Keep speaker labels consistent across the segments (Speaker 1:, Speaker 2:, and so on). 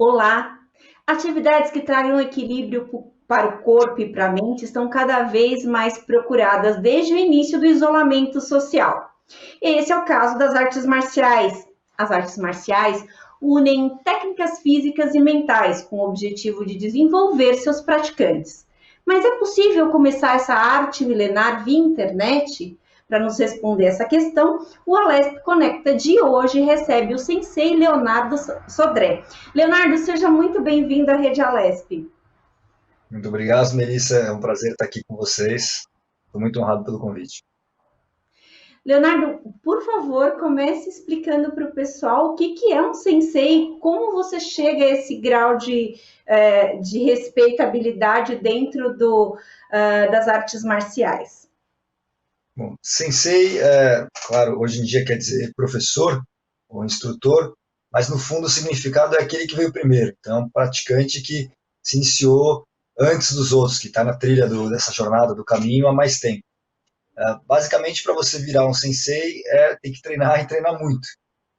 Speaker 1: Olá! Atividades que tragam equilíbrio para o corpo e para a mente estão cada vez mais procuradas desde o início do isolamento social. Esse é o caso das artes marciais. As artes marciais unem técnicas físicas e mentais com o objetivo de desenvolver seus praticantes. Mas é possível começar essa arte milenar via internet? Para nos responder essa questão, o Alesp Conecta de hoje recebe o sensei Leonardo Sodré. Leonardo, seja muito bem-vindo à Rede Alesp.
Speaker 2: Muito obrigado, Melissa. É um prazer estar aqui com vocês. Estou muito honrado pelo convite.
Speaker 1: Leonardo, por favor, comece explicando para o pessoal o que é um sensei, como você chega a esse grau de respeitabilidade dentro das artes marciais.
Speaker 2: Bom, sensei, claro, hoje em dia quer dizer professor ou instrutor, mas no fundo o significado é aquele que veio primeiro. Então, um praticante que se iniciou antes dos outros, que está na trilha dessa jornada, do caminho há mais tempo. Basicamente, para você virar um sensei, tem que treinar e treinar muito.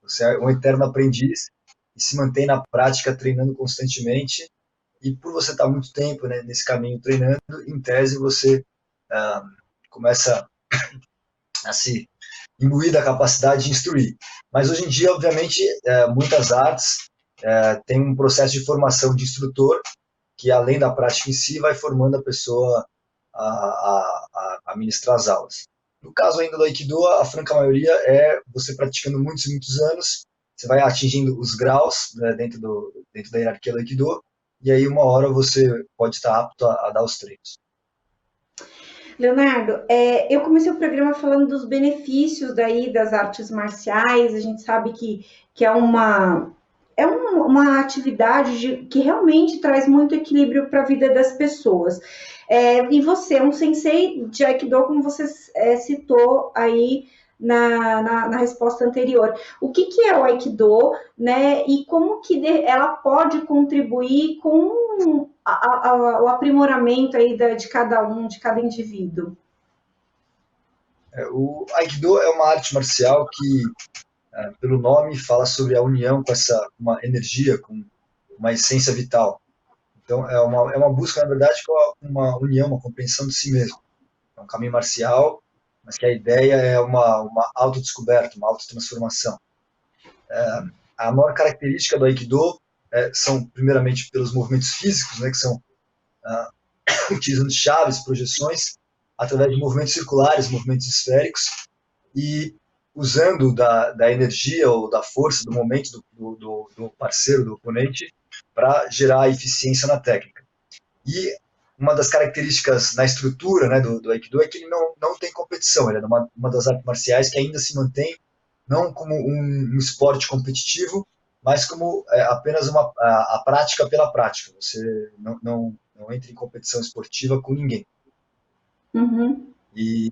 Speaker 2: Você é um eterno aprendiz e se mantém na prática treinando constantemente. E por você estar muito tempo, né, nesse caminho treinando, em tese você começa a se imbuir da capacidade de instruir. Mas hoje em dia, obviamente, muitas artes têm um processo de formação de instrutor que, além da prática em si, vai formando a pessoa a ministrar as aulas. No caso ainda do Aikido, a franca maioria é você praticando muitos e muitos anos, você vai atingindo os graus, né, dentro da hierarquia do Aikido, e aí uma hora você pode estar apto a dar os treinos.
Speaker 1: Leonardo, eu comecei o programa falando dos benefícios daí das artes marciais. A gente sabe que uma atividade que realmente traz muito equilíbrio para a vida das pessoas. E você é um sensei de Aikido, como você citou aí na resposta anterior. O que é o Aikido, né? E como que ela pode contribuir com o aprimoramento aí de cada um, de cada indivíduo?
Speaker 2: O Aikido é uma arte marcial que, pelo nome, fala sobre a união com uma energia, com uma essência vital. Então, é uma busca, na verdade, com uma união, uma compreensão de si mesmo. É um caminho marcial, mas que a ideia é uma autodescoberta, uma autotransformação. A maior característica do Aikido são, primeiramente, pelos movimentos físicos, né, que são utilizando chaves, projeções, através de movimentos circulares, movimentos esféricos, e usando da energia ou da força, do momento do parceiro, do oponente, para gerar eficiência na técnica. E uma das características na estrutura, né, do Aikido é que ele não tem competição, ele é uma das artes marciais que ainda se mantém não como um esporte competitivo, mas como apenas a prática pela prática. Você não entra em competição esportiva com ninguém.
Speaker 1: Uhum.
Speaker 2: E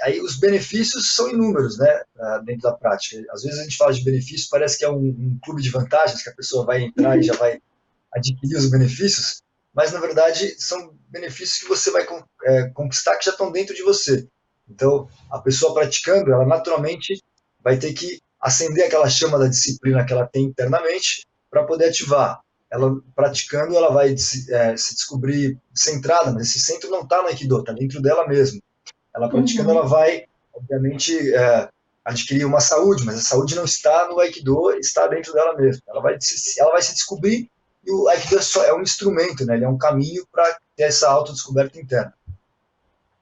Speaker 2: aí os benefícios são inúmeros, né, dentro da prática. Às vezes a gente fala de benefícios, parece que é um clube de vantagens, que a pessoa vai entrar e já vai adquirir os benefícios, mas na verdade são benefícios que você vai conquistar que já estão dentro de você. Então, a pessoa praticando, ela naturalmente vai ter que acender aquela chama da disciplina que ela tem internamente para poder ativar. Ela praticando, ela vai se descobrir centrada, mas esse centro não está no Aikido, está dentro dela mesma. Ela praticando, ela vai, obviamente, adquirir uma saúde, mas a saúde não está no Aikido, está dentro dela mesma. Ela vai se descobrir, e o Aikido é um instrumento, né? Ele é um caminho para ter essa autodescoberta interna.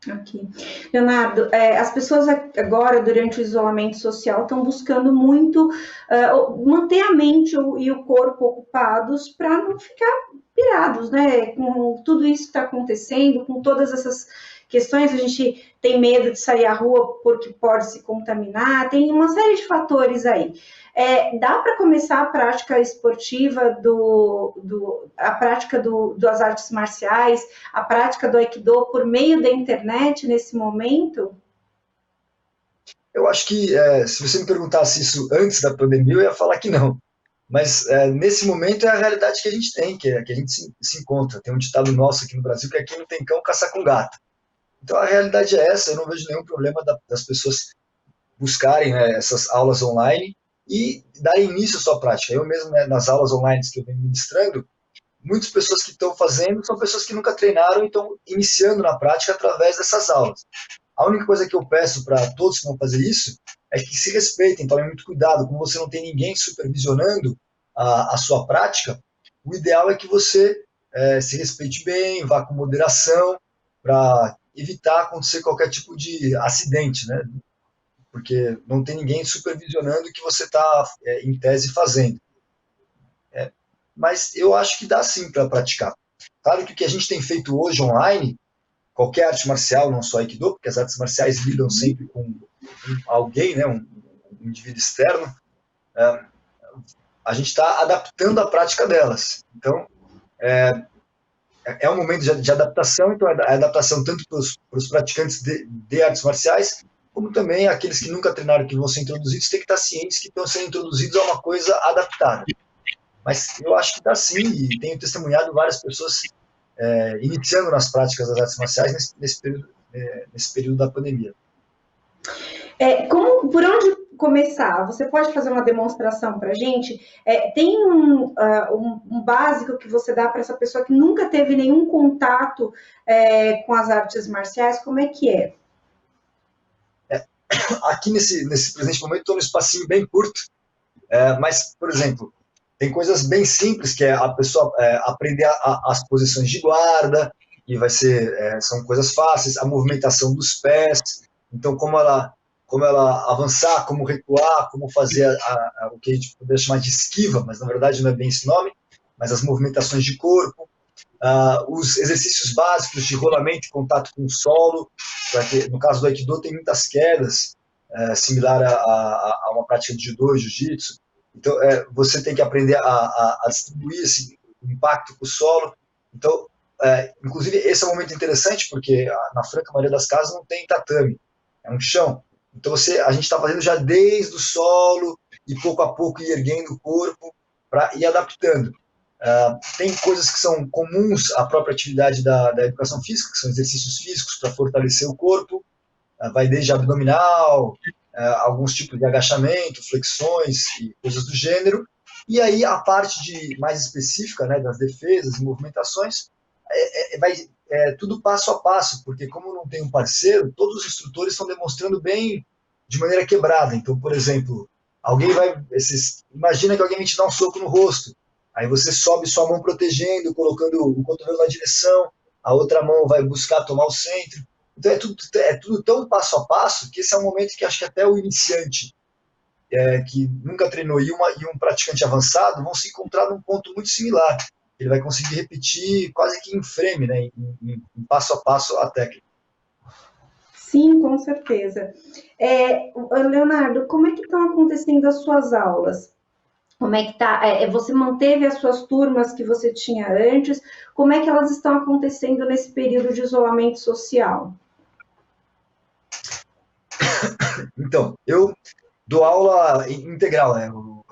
Speaker 1: Ok. Leonardo, as pessoas agora, durante o isolamento social, estão buscando muito manter a mente e o corpo ocupados para não ficar pirados, né? Com tudo isso que está acontecendo, com todas essas questões, a gente tem medo de sair à rua porque pode se contaminar, tem uma série de fatores aí. Dá para começar a prática esportiva, a prática das artes marciais, a prática do Aikido por meio da internet nesse momento?
Speaker 2: Eu acho que, se você me perguntasse isso antes da pandemia, eu ia falar que não. Mas nesse momento é a realidade que a gente tem, que a gente se encontra. Tem um ditado nosso aqui no Brasil que aqui não tem cão, caça com gato. Então a realidade é essa, eu não vejo nenhum problema das pessoas buscarem, né, essas aulas online, e dar início à sua prática. Eu mesmo, né, nas aulas online que eu venho ministrando, muitas pessoas que estão fazendo são pessoas que nunca treinaram e estão iniciando na prática através dessas aulas. A única coisa que eu peço para todos que vão fazer isso é que se respeitem, tomem muito cuidado. Como você não tem ninguém supervisionando a sua prática, o ideal é que você se respeite bem, vá com moderação, para evitar acontecer qualquer tipo de acidente, né? Porque não tem ninguém supervisionando o que você está, em tese, fazendo. Mas eu acho que dá sim para praticar. Claro que o que a gente tem feito hoje online, qualquer arte marcial, não só Aikido, porque as artes marciais lidam sempre com alguém, né, um indivíduo externo, a gente está adaptando a prática delas. Então, é um momento de adaptação, então é adaptação tanto para os praticantes de artes marciais, como também aqueles que nunca treinaram, que vão ser introduzidos, têm que estar cientes que estão sendo introduzidos a uma coisa adaptada. Mas eu acho que dá sim, e tenho testemunhado várias pessoas iniciando nas práticas das artes marciais nesse período da pandemia.
Speaker 1: Por onde começar? Você pode fazer uma demonstração para a gente? Tem um básico que você dá para essa pessoa que nunca teve nenhum contato com as artes marciais? Como é que é?
Speaker 2: Aqui nesse presente momento estou num espacinho bem curto, mas, por exemplo, tem coisas bem simples, que é a pessoa aprender as posições de guarda, e são coisas fáceis, a movimentação dos pés, então como ela avançar, como recuar, como fazer o que a gente poderia chamar de esquiva, mas na verdade não é bem esse nome, mas as movimentações de corpo, os exercícios básicos de rolamento e contato com o solo, porque no caso do Aikido tem muitas quedas, similar a uma prática de judô e jiu-jitsu, então você tem que aprender a distribuir esse impacto com o solo. Então, inclusive, esse é um momento interessante, porque na franca maioria das casas não tem tatame, é um chão. Então, a gente está fazendo já desde o solo, e pouco a pouco ir erguendo o corpo, para ir adaptando. Tem coisas que são comuns à própria atividade da educação física, que são exercícios físicos para fortalecer o corpo, vai desde abdominal, alguns tipos de agachamento, flexões e coisas do gênero, e aí a parte mais específica, né, das defesas e movimentações, vai tudo passo a passo, porque como não tem um parceiro, todos os instrutores estão demonstrando bem de maneira quebrada. Então, por exemplo, imagina que alguém vai te dar um soco no rosto, aí você sobe sua mão protegendo, colocando o cotovelo na direção, a outra mão vai buscar tomar o centro. Então é tudo tão passo a passo que esse é um momento que acho que até o iniciante que nunca treinou e um praticante avançado vão se encontrar num ponto muito similar. Ele vai conseguir repetir quase que em frame, né, em passo a passo a técnica.
Speaker 1: Sim, com certeza. Leonardo, como é que estão acontecendo as suas aulas? Como é que está? Você manteve as suas turmas que você tinha antes? Como é que elas estão acontecendo nesse período de isolamento social?
Speaker 2: Então, eu dou aula integral, né? Eu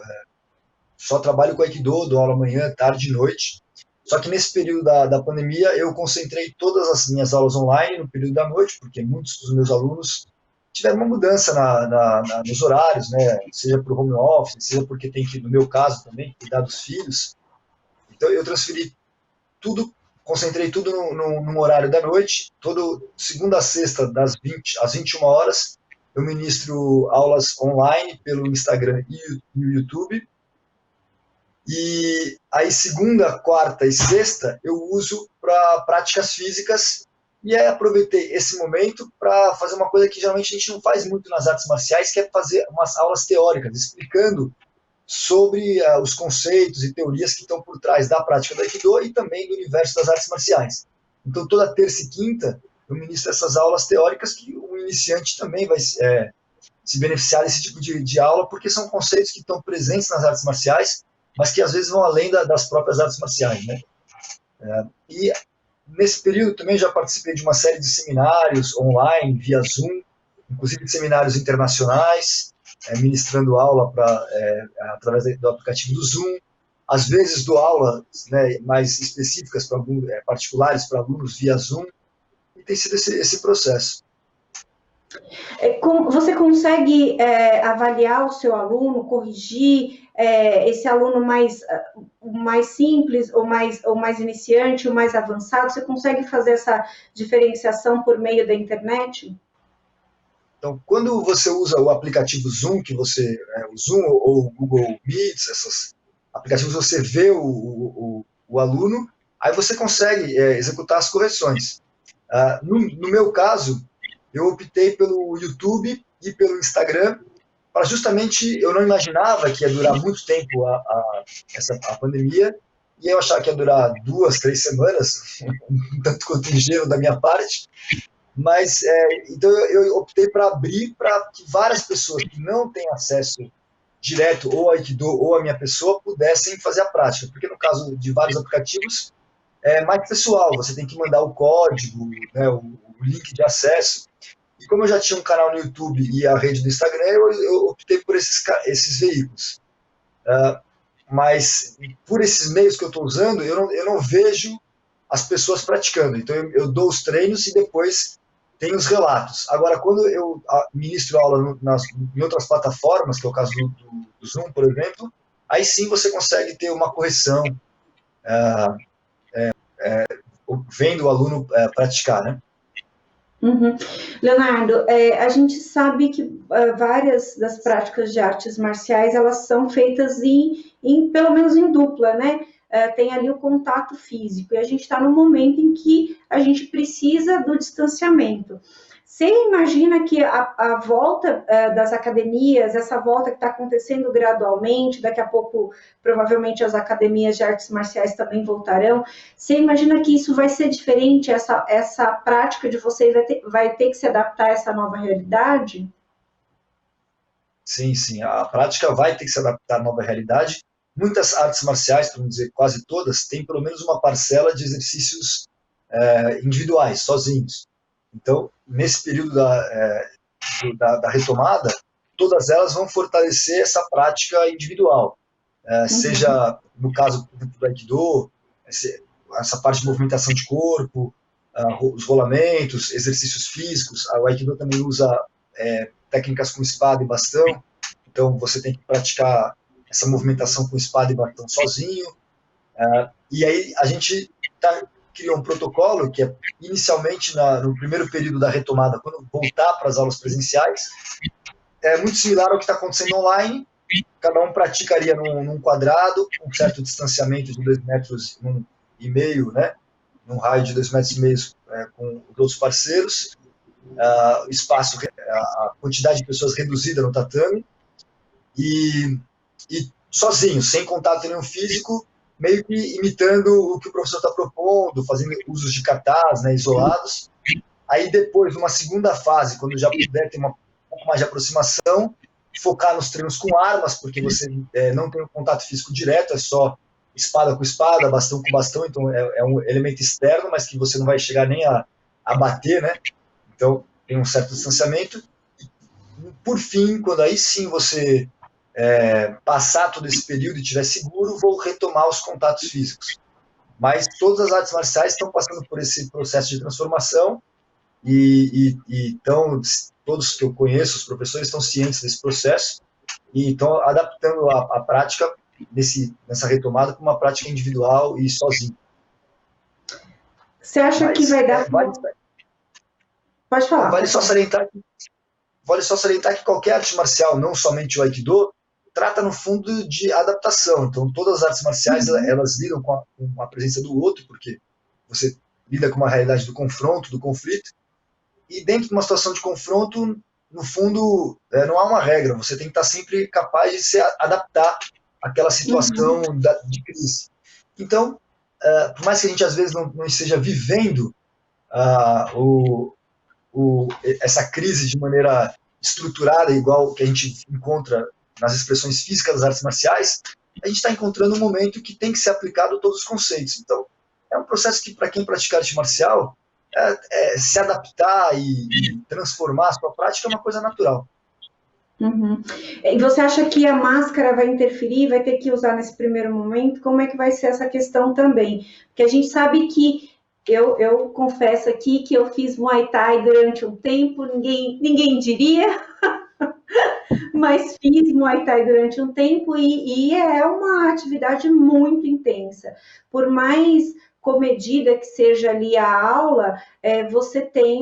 Speaker 2: só trabalho com Aikido, dou aula manhã, tarde e noite. Só que nesse período da pandemia, eu concentrei todas as minhas aulas online no período da noite, porque muitos dos meus alunos tiveram uma mudança nos horários, né? Seja por home office, seja porque tem que, no meu caso também, cuidar dos filhos. Então, eu transferi tudo, concentrei tudo num horário da noite, todo segunda a sexta, das 20 às 21 horas, eu ministro aulas online pelo Instagram e o YouTube. E aí, segunda, quarta e sexta, eu uso para práticas físicas. E aí, aproveitei esse momento para fazer uma coisa que geralmente a gente não faz muito nas artes marciais, que é fazer umas aulas teóricas, explicando sobre os conceitos e teorias que estão por trás da prática do Aikido e também do universo das artes marciais. Então, toda terça e quinta, eu ministro essas aulas teóricas que o iniciante também vai se beneficiar desse tipo de aula, porque são conceitos que estão presentes nas artes marciais, mas que às vezes vão além das próprias artes marciais, né? E nesse período também já participei de uma série de seminários online, via Zoom, inclusive de seminários internacionais, ministrando aula através do aplicativo do Zoom. Às vezes dou aulas, né, mais específicas, particulares para alunos via Zoom, e tem sido esse processo.
Speaker 1: Você consegue avaliar o seu aluno, corrigir esse aluno mais simples, ou mais iniciante, ou mais avançado? Você consegue fazer essa diferenciação por meio da internet?
Speaker 2: Então, quando você usa o aplicativo Zoom, o Zoom ou o Google Meets, esses aplicativos, você vê o aluno, aí você consegue executar as correções. No meu caso, eu optei pelo YouTube e pelo Instagram, para justamente, eu não imaginava que ia durar muito tempo a pandemia, e eu achava que ia durar 2, 3 semanas, um tanto quanto ingênuo da minha parte, mas, então eu optei para abrir para que várias pessoas que não têm acesso direto ou ao Aikido ou à minha pessoa pudessem fazer a prática, porque no caso de vários aplicativos é mais pessoal, você tem que mandar o código, né, o link de acesso, e como eu já tinha um canal no YouTube e a rede do Instagram, eu optei por esses veículos. Mas por esses meios que eu estou usando, eu não vejo as pessoas praticando. Então eu dou os treinos e depois tem os relatos. Agora, quando eu ministro aula em outras plataformas, que é o caso do Zoom, por exemplo, aí sim você consegue ter uma correção vendo o aluno praticar, né?
Speaker 1: Uhum. Leonardo, a gente sabe que várias das práticas de artes marciais, elas são feitas pelo menos em dupla, né? Tem ali o contato físico, e a gente está no momento em que a gente precisa do distanciamento. Você imagina que a volta das academias, essa volta que está acontecendo gradualmente, daqui a pouco provavelmente as academias de artes marciais também voltarão. Você imagina que isso vai ser diferente, essa prática de vocês vai ter que se adaptar a essa nova realidade?
Speaker 2: Sim, sim. A prática vai ter que se adaptar à nova realidade. Muitas artes marciais, para não dizer quase todas, têm pelo menos uma parcela de exercícios individuais, sozinhos. Então, nesse período da retomada, todas elas vão fortalecer essa prática individual. Seja, no caso do Aikido, essa parte de movimentação de corpo, os rolamentos, exercícios físicos. O Aikido também usa técnicas com espada e bastão, então você tem que praticar essa movimentação com espada e bastão sozinho. E aí a gente criou um protocolo que é inicialmente no primeiro período da retomada, quando voltar para as aulas presenciais, é muito similar ao que está acontecendo online. Cada um praticaria num quadrado, com um certo distanciamento de 2,5 metros, né? Num raio de 2,5 metros com os outros parceiros, o espaço, a quantidade de pessoas reduzida no tatame, e sozinho, sem contato nenhum físico, meio que imitando o que o professor está propondo, fazendo usos de katas, né, isolados. Aí depois, numa segunda fase, quando já puder ter um pouco mais de aproximação, focar nos treinos com armas, porque você não tem um contato físico direto, é só espada com espada, bastão com bastão, então é um elemento externo, mas que você não vai chegar nem a bater, né? Então tem um certo distanciamento. E, por fim, quando aí sim você passar todo esse período e estiver seguro, vou retomar os contatos físicos. Mas todas as artes marciais estão passando por esse processo de transformação e então todos que eu conheço, os professores, estão cientes desse processo e estão adaptando a prática nessa retomada para uma prática individual e sozinho.
Speaker 1: Você acha que vai dar... Pode falar.
Speaker 2: Vale só salientar que qualquer arte marcial, não somente o Aikido, trata, no fundo, de adaptação. Então, todas as artes marciais, elas lidam com a presença do outro, porque você lida com uma realidade do confronto, do conflito, e dentro de uma situação de confronto, no fundo, não há uma regra, você tem que estar sempre capaz de se adaptar àquela situação de crise. Então, por mais que a gente às vezes não esteja vivendo essa crise de maneira estruturada, igual que a gente encontra nas expressões físicas das artes marciais, a gente está encontrando um momento que tem que ser aplicado todos os conceitos. Então, é um processo que, para quem pratica arte marcial, se adaptar e transformar a sua prática é uma coisa natural.
Speaker 1: E você acha que a máscara vai interferir, vai ter que usar nesse primeiro momento? Como é que vai ser essa questão também? Porque a gente sabe que eu confesso aqui que eu fiz Muay Thai durante um tempo, ninguém diria, mas fiz Muay Thai durante um tempo e é uma atividade muito intensa. Por mais comedida que seja ali a aula, você tem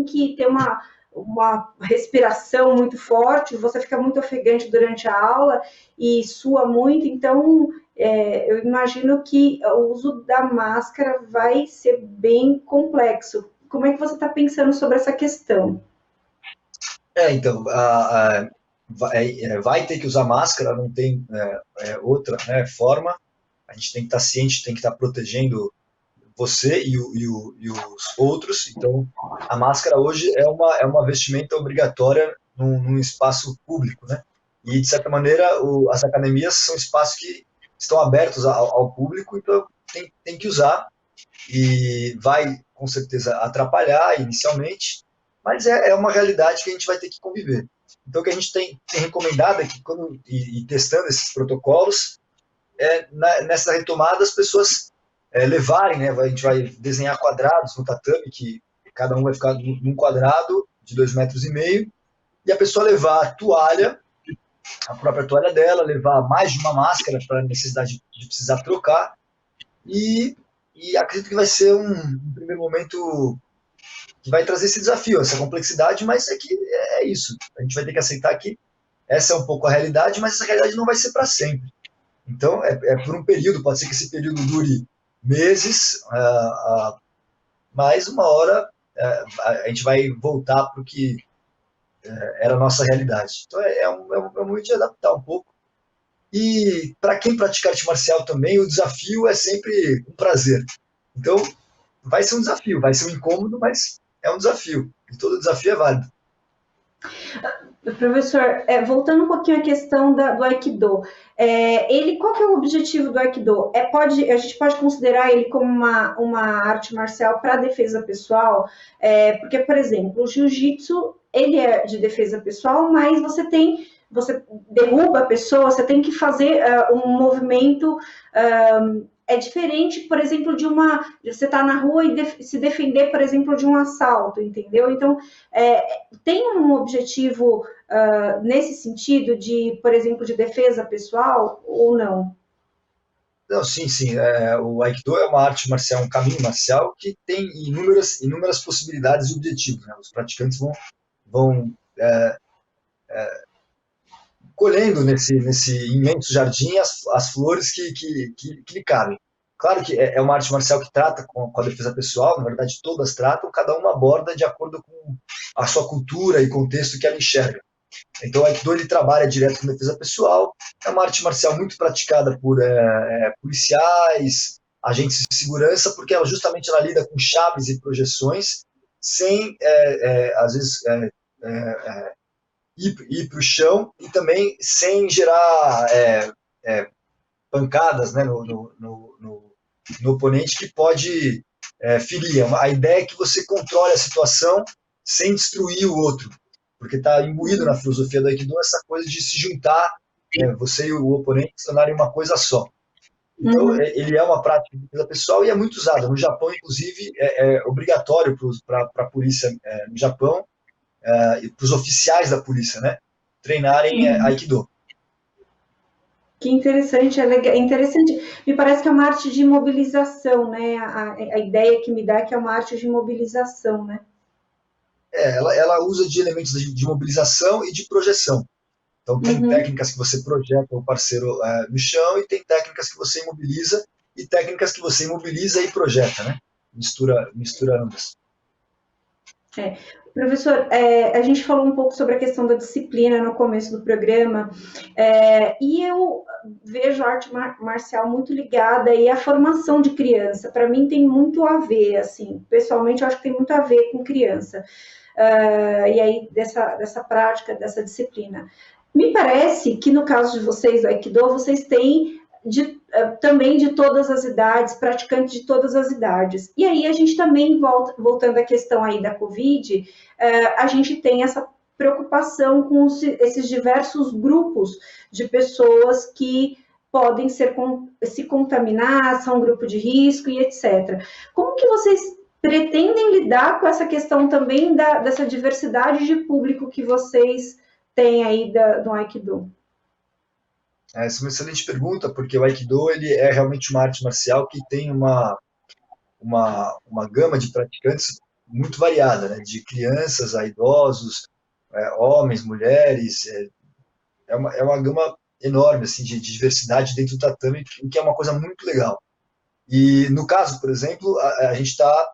Speaker 1: que ter uma respiração muito forte, você fica muito ofegante durante a aula e sua muito, então eu imagino que o uso da máscara vai ser bem complexo. Como é que você está pensando sobre essa questão?
Speaker 2: Então, vai ter que usar máscara, não tem outra, né, forma. A gente tem que estar ciente, tem que estar protegendo você e os outros. Então, a máscara hoje é uma vestimenta obrigatória num espaço público, né? E, de certa maneira, as academias são espaços que estão abertos ao público, então tem que usar. E vai, com certeza, atrapalhar inicialmente, mas é uma realidade que a gente vai ter que conviver. Então, o que a gente tem recomendado é que, e testando esses protocolos, nessa retomada, as pessoas levarem, né? A gente vai desenhar quadrados no tatame, que cada um vai ficar num quadrado de 2,5 metros, e a pessoa levar a toalha, a própria toalha dela, levar mais de uma máscara para a necessidade de precisar trocar, e acredito que vai ser um primeiro momento que vai trazer esse desafio, essa complexidade, mas é que é isso. A gente vai ter que aceitar que essa é um pouco a realidade, mas essa realidade não vai ser para sempre. Então, é por um período, pode ser que esse período dure meses, mas uma hora a gente vai voltar para o que era a nossa realidade. Então, é um momento de adaptar um pouco. E para quem pratica arte marcial também, o desafio é sempre um prazer. Então, vai ser um desafio, vai ser um incômodo, mas é um desafio. E todo desafio é válido.
Speaker 1: Professor, voltando um pouquinho à questão do Aikido, qual que é o objetivo do Aikido? A gente pode considerar ele como uma arte marcial para defesa pessoal? Porque, por exemplo, o Jiu-Jitsu, ele é de defesa pessoal, mas você derruba a pessoa, você tem que fazer um movimento é diferente, por exemplo, você estar na rua e se defender, por exemplo, de um assalto, entendeu? Então, tem um objetivo nesse sentido de, por exemplo, de defesa pessoal ou não?
Speaker 2: Não, sim, sim. O Aikido é uma arte marcial, um caminho marcial que tem inúmeras possibilidades e objetivos, né? Os praticantes vão colhendo nesse imenso jardim as flores que lhe cabem. Claro que é uma arte marcial que trata com a defesa pessoal, na verdade todas tratam, cada uma aborda de acordo com a sua cultura e contexto que ela enxerga. Então o Aikido ele trabalha direto com defesa pessoal, é uma arte marcial muito praticada por policiais, agentes de segurança, porque ela lida com chaves e projeções, sem, às vezes, ir para o chão e também sem gerar pancadas, né, no oponente que pode ferir. A ideia é que você controle a situação sem destruir o outro, porque está imbuído na filosofia do Aikido essa coisa de se juntar, você e o oponente se tornarem uma coisa só. Então, ele é uma prática de defesa pessoal e é muito usado. No Japão, inclusive, é obrigatório para a polícia no Japão, e para os oficiais da polícia, né, treinarem Aikido.
Speaker 1: Que interessante, interessante. Me parece que é uma arte de mobilização, né? A ideia que me dá é que é uma arte de mobilização, né?
Speaker 2: Ela usa de elementos de mobilização e de projeção. Então, tem técnicas que você projeta o parceiro no chão e tem técnicas que você imobiliza e técnicas que você imobiliza e projeta, né? Mistura ambas.
Speaker 1: Professor, a gente falou um pouco sobre a questão da disciplina no começo do programa, e eu vejo a arte marcial muito ligada aí à formação de criança. Para mim tem muito a ver, assim, pessoalmente eu acho que tem muito a ver com criança, e aí dessa prática, dessa disciplina. Me parece que no caso de vocês, do Aikido, vocês têm também de todas as idades, praticantes de todas as idades. E aí a gente também, voltando à questão aí da Covid, a gente tem essa preocupação com esses diversos grupos de pessoas que podem se contaminar, são um grupo de risco e etc. Como que vocês pretendem lidar com essa questão também dessa diversidade de público que vocês têm aí do Aikido?
Speaker 2: Essa é uma excelente pergunta, porque o Aikido ele é realmente uma arte marcial que tem uma gama de praticantes muito variada, né? De crianças a idosos, homens, mulheres, é uma gama enorme assim, de diversidade dentro do tatame, o que é uma coisa muito legal. E no caso, por exemplo, a gente está,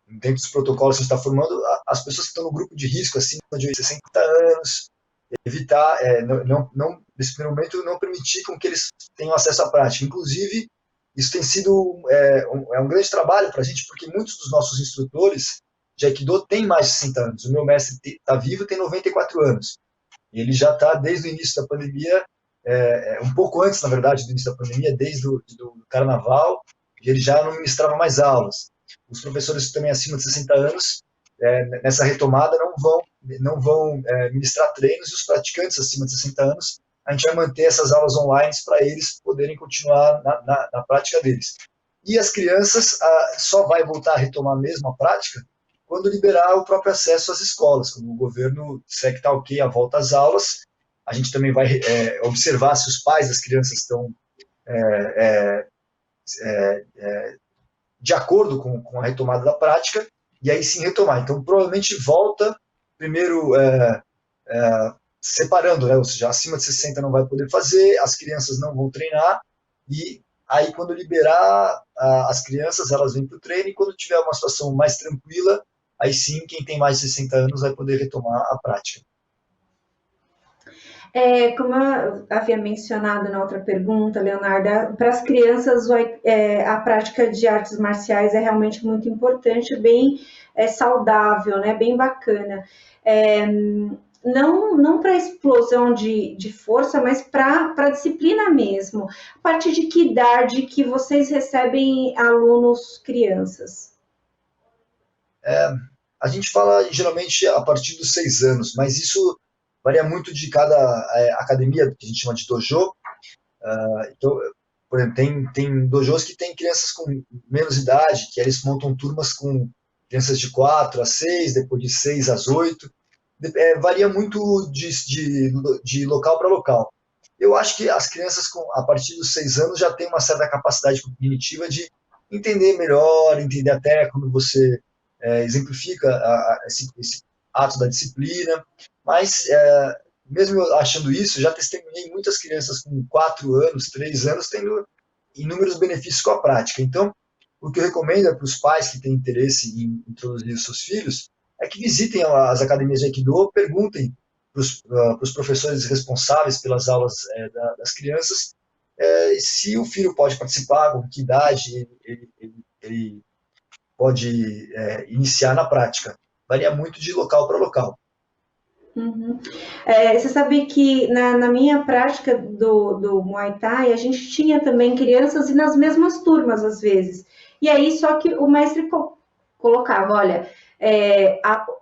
Speaker 2: dentro dos protocolos que a gente está formando, as pessoas que estão no grupo de risco, acima de 60 anos, evitar, nesse primeiro momento, não permitir com que eles tenham acesso à prática. Inclusive, isso tem sido um grande trabalho para a gente, porque muitos dos nossos instrutores de Aikido têm mais de 60 anos. O meu mestre está vivo, tem 94 anos. E ele já está desde o início da pandemia, um pouco antes, na verdade, do início da pandemia, desde o do carnaval, e ele já não ministrava mais aulas. Os professores também acima de 60 anos, nessa retomada, não vão ministrar treinos, e os praticantes acima de 60 anos, a gente vai manter essas aulas online para eles poderem continuar na prática deles. E as crianças só vai voltar a retomar mesmo a prática quando liberar o próprio acesso às escolas, quando o governo disser que está ok a volta às aulas. A gente também vai observar se os pais das crianças estão de acordo com a retomada da prática, e aí sim retomar. Então, provavelmente volta, primeiro separando, né? Ou seja, acima de 60 não vai poder fazer, as crianças não vão treinar, e aí quando liberar as crianças, elas vêm para o treino, e quando tiver uma situação mais tranquila, aí sim, quem tem mais de 60 anos vai poder retomar a prática.
Speaker 1: Como eu havia mencionado na outra pergunta, Leonardo, para as crianças a prática de artes marciais é realmente muito importante, bem saudável, né, bem bacana. Não para explosão de força, mas para a disciplina mesmo. A partir de que idade que vocês recebem alunos crianças?
Speaker 2: A gente fala geralmente a partir dos 6 anos, mas isso varia muito de cada academia, que a gente chama de dojo. Então, por exemplo, tem dojos que tem crianças com menos idade, que eles montam turmas com crianças de 4 a 6, depois de 6 às 8. Varia muito de local para local. Eu acho que as crianças, a partir dos 6 anos, já têm uma certa capacidade cognitiva de entender melhor, entender até quando você exemplifica esse ato da disciplina, mas mesmo eu achando isso, já testemunhei muitas crianças com 4 anos, 3 anos, tendo inúmeros benefícios com a prática. Então, o que eu recomendo para os pais que têm interesse em introduzir os seus filhos é que visitem as academias de Aikido, perguntem para os professores responsáveis pelas aulas das crianças se o filho pode participar, com que idade ele pode iniciar na prática. Varia muito de local para local.
Speaker 1: Uhum. Você sabe que na minha prática do Muay Thai, a gente tinha também crianças e nas mesmas turmas, às vezes. E aí, só que o mestre colocava, olha,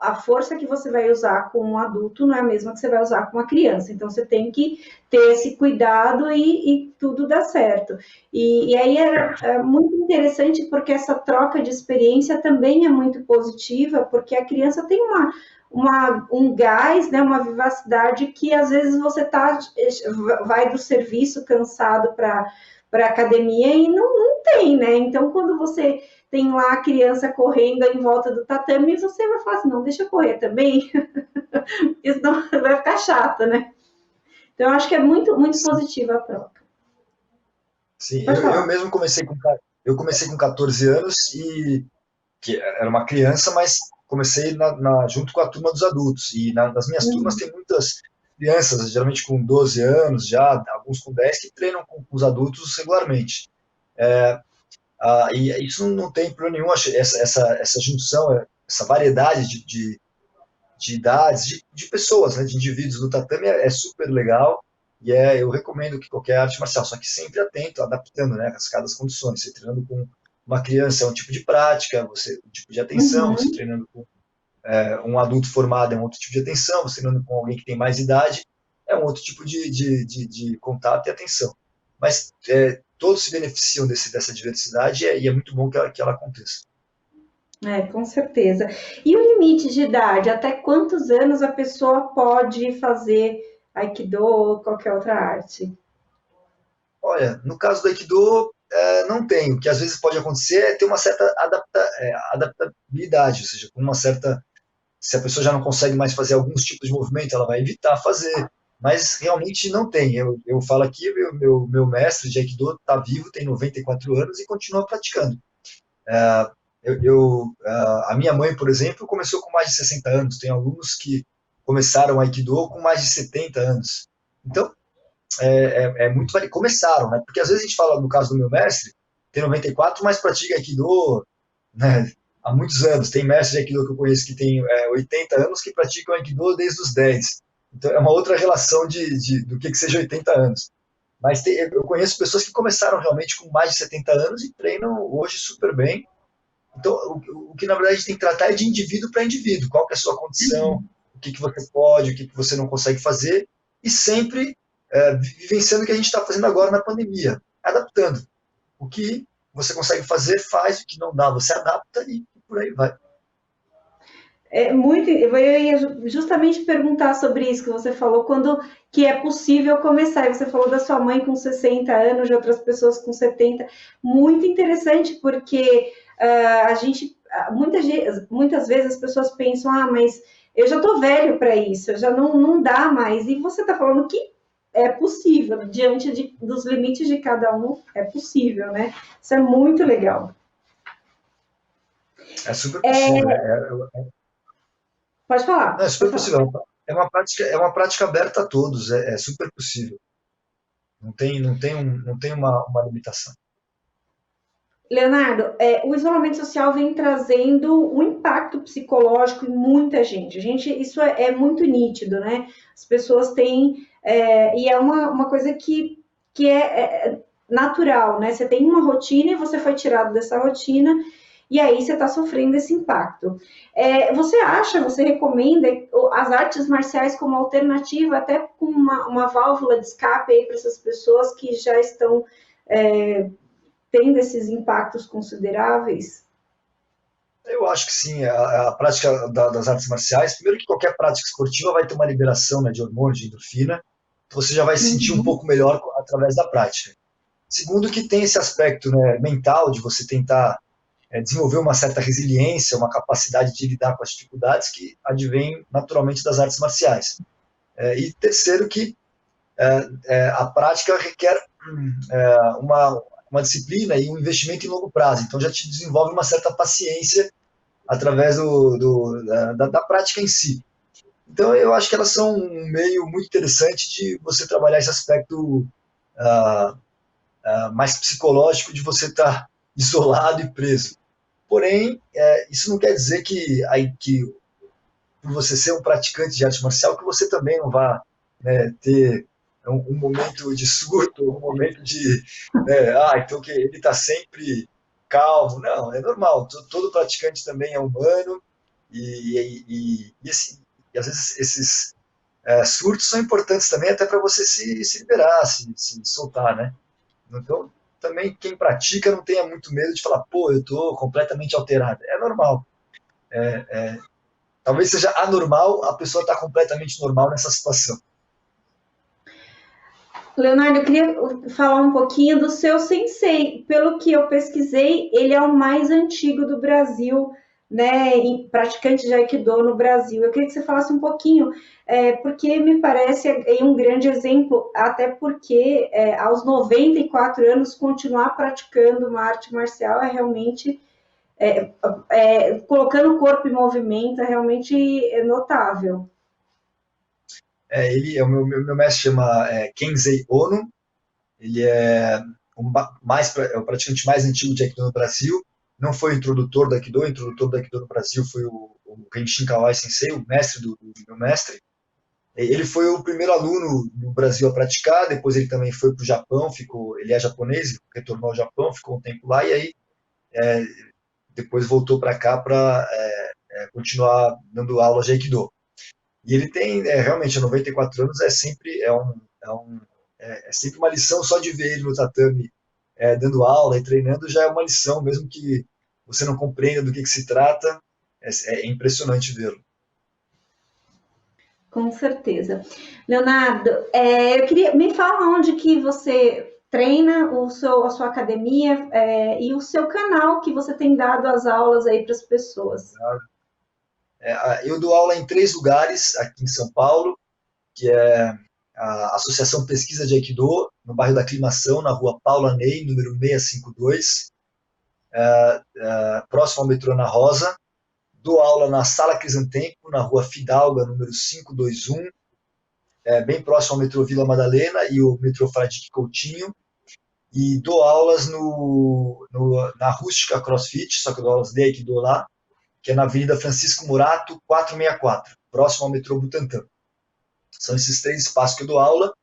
Speaker 1: a força que você vai usar com um adulto não é a mesma que você vai usar com uma criança. Então, você tem que ter esse cuidado e tudo dá certo. E aí é muito interessante porque essa troca de experiência também é muito positiva, porque a criança tem um gás, né, uma vivacidade que às vezes você vai do serviço cansado para a academia e não tem, né? Então, quando você tem lá a criança correndo em volta do tatame, você vai falar assim, não, deixa eu correr também, isso não vai ficar chato, né? Então, eu acho que é muito, muito positiva a troca.
Speaker 2: Sim, eu mesmo comecei com 14 anos, que era uma criança, mas comecei junto com a turma dos adultos. E nas minhas turmas tem muitas crianças, geralmente com 12 anos já, alguns com 10, que treinam com os adultos regularmente. E isso não tem problema nenhum, essa junção, essa variedade de idades, de pessoas, né, de indivíduos do tatame é super legal. E eu recomendo que qualquer arte marcial, só que sempre atento, adaptando, né, as cada condições. Você treinando com uma criança é um tipo de prática, um tipo de atenção, você treinando com um adulto formado é um outro tipo de atenção, você treinando com alguém que tem mais idade é um outro tipo de contato e atenção. mas todos se beneficiam dessa diversidade e é muito bom que ela aconteça.
Speaker 1: Com certeza. E o limite de idade? Até quantos anos a pessoa pode fazer Aikido ou qualquer outra arte?
Speaker 2: Olha, no caso do Aikido, não tem. O que às vezes pode acontecer é ter uma certa adaptabilidade, ou seja, com uma certa. Se a pessoa já não consegue mais fazer alguns tipos de movimento, ela vai evitar fazer. Mas realmente não tem. Eu falo aqui, meu mestre de Aikido está vivo, tem 94 anos e continua praticando. A minha mãe, por exemplo, começou com mais de 60 anos. Tem alunos que começaram Aikido com mais de 70 anos. Então, muito começaram, né? Porque às vezes a gente fala, no caso do meu mestre, tem 94, mas pratica Aikido, né, há muitos anos. Tem mestres de Aikido que eu conheço que tem 80 anos que praticam Aikido desde os 10. Então é uma outra relação do que seja 80 anos. Mas eu conheço pessoas que começaram realmente com mais de 70 anos e treinam hoje super bem. Então, o que na verdade a gente tem que tratar é de indivíduo para indivíduo. Qual que é a sua condição, o que você pode, o que você não consegue fazer, e sempre vivenciando o que a gente está fazendo agora na pandemia, adaptando. O que você consegue fazer, faz, o que não dá, você adapta e por aí vai.
Speaker 1: Eu ia justamente perguntar sobre isso que você falou, quando que é possível começar. E você falou da sua mãe com 60 anos, de outras pessoas com 70. Muito interessante, porque a gente, muitas vezes as pessoas pensam, mas eu já estou velho para isso, já não dá mais. E você está falando que é possível, diante dos limites de cada um, é possível, né? Isso é muito legal.
Speaker 2: É super possível.
Speaker 1: Pode falar.
Speaker 2: É super possível. É uma prática aberta a todos. É super possível. Não tem uma limitação.
Speaker 1: Leonardo, o isolamento social vem trazendo um impacto psicológico em muita gente. Isso é muito nítido, né? As pessoas têm, e é uma coisa que é natural, né? Você tem uma rotina e você foi tirado dessa rotina e aí você está sofrendo esse impacto. Você recomenda as artes marciais como alternativa, até com uma válvula de escape aí para essas pessoas que já estão tendo esses impactos consideráveis?
Speaker 2: Eu acho que sim. A prática das artes marciais, primeiro que qualquer prática esportiva vai ter uma liberação, né, de hormônios, de endorfina, então você já vai se sentir um pouco melhor através da prática. Segundo que tem esse aspecto, né, mental, de você tentar desenvolver uma certa resiliência, uma capacidade de lidar com as dificuldades que advém naturalmente das artes marciais. E terceiro que a prática requer uma disciplina e um investimento em longo prazo, então já te desenvolve uma certa paciência através da prática em si. Então eu acho que elas são um meio muito interessante de você trabalhar esse aspecto mais psicológico de você estar isolado e preso. Porém, isso não quer dizer que por você ser um praticante de arte marcial, que você também não vá, né, ter um momento de surto, um momento de, né, então que ele está sempre calmo. Não, é normal. Todo praticante também é humano e às vezes esses surtos são importantes também até para você se liberar, se soltar, né? Então, também quem pratica não tenha muito medo de falar, pô, eu estou completamente alterado. É normal. Talvez seja anormal a pessoa estar completamente normal nessa situação.
Speaker 1: Leonardo, eu queria falar um pouquinho do seu sensei. Pelo que eu pesquisei, ele é o mais antigo do Brasil, né? Praticante de Aikido no Brasil. Eu queria que você falasse um pouquinho, porque me parece um grande exemplo, até porque aos 94 anos continuar praticando uma arte marcial é realmente colocando o corpo em movimento, é realmente notável.
Speaker 2: O meu mestre chama Kensei Ono, ele é o praticante mais antigo de Aikido no Brasil, não foi o introdutor do Aikido no Brasil foi o Kenshin Kawai Sensei, o mestre do meu mestre. Ele foi o primeiro aluno no Brasil a praticar, depois ele também foi para o Japão, ele é japonês, retornou ao Japão, ficou um tempo lá, e aí depois voltou para cá para continuar dando aulas de Aikido. E ele tem, realmente, 94 anos, É sempre uma lição só de ver ele no tatame dando aula e treinando, já é uma lição, mesmo que você não compreenda do que se trata, é impressionante vê-lo.
Speaker 1: Com certeza. Leonardo, eu queria, me fala onde que você treina a sua academia e o seu canal que você tem dado as aulas aí para as pessoas.
Speaker 2: Eu dou aula em 3 lugares aqui em São Paulo, que é a Associação Pesquisa de Aikido, no bairro da Aclimação, na rua Paula Ney, número 652, próximo ao metrô Ana Rosa. Dou aula na Sala Crisantempo, na rua Fidalga, número 521, bem próximo ao metrô Vila Madalena e o metrô Fradique Coutinho. E dou aulas na Rústica CrossFit, só que eu dou aulas de Aikido lá, que é na Avenida Francisco Murato, 464, próximo ao metrô Butantã. São esses 3 espaços que eu dou aula.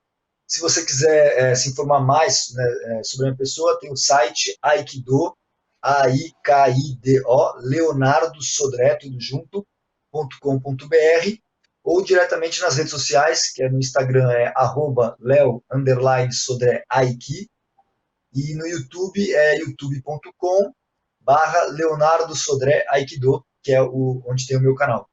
Speaker 2: Se você quiser se informar mais, né, sobre a minha pessoa, tem o site Aikido, AIKIDO, Leonardo Sodré, tudo junto, .com.br, ou diretamente nas redes sociais, que no Instagram é @leo_sodré_aiki, e no YouTube é youtube.com/Leonardo Sodré Aikido, que é onde tem o meu canal.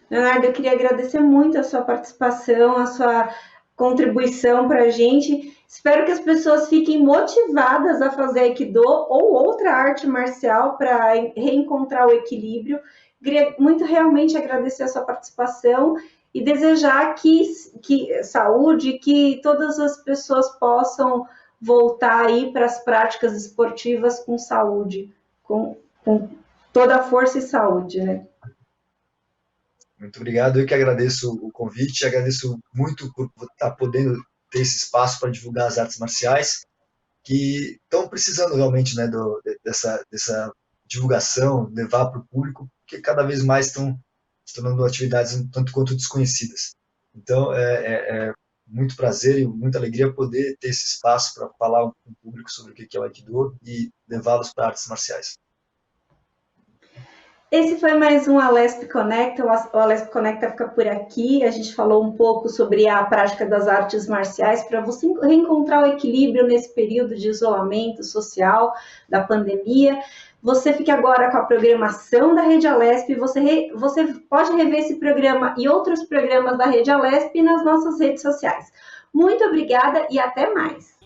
Speaker 1: Leonardo, eu queria agradecer muito a sua participação, a sua contribuição para a gente. Espero que as pessoas fiquem motivadas a fazer Aikido ou outra arte marcial para reencontrar o equilíbrio. Queria muito realmente agradecer a sua participação e desejar que saúde, que todas as pessoas possam voltar aí para as práticas esportivas com saúde, com toda a força e saúde, né?
Speaker 2: Muito obrigado, eu que agradeço o convite, agradeço muito por estar podendo ter esse espaço para divulgar as artes marciais, que estão precisando realmente, né, dessa divulgação, levar para o público, porque cada vez mais estão se tornando atividades um tanto quanto desconhecidas. Então, é muito prazer e muita alegria poder ter esse espaço para falar com o público sobre o que é o Aikido e levá-los para artes marciais.
Speaker 1: Esse foi mais um Alesp Conecta. O Alesp Conecta fica por aqui. A gente falou um pouco sobre a prática das artes marciais para você reencontrar o equilíbrio nesse período de isolamento social da pandemia. Você fica agora com a programação da Rede Alesp. Você pode rever esse programa e outros programas da Rede Alesp nas nossas redes sociais. Muito obrigada e até mais!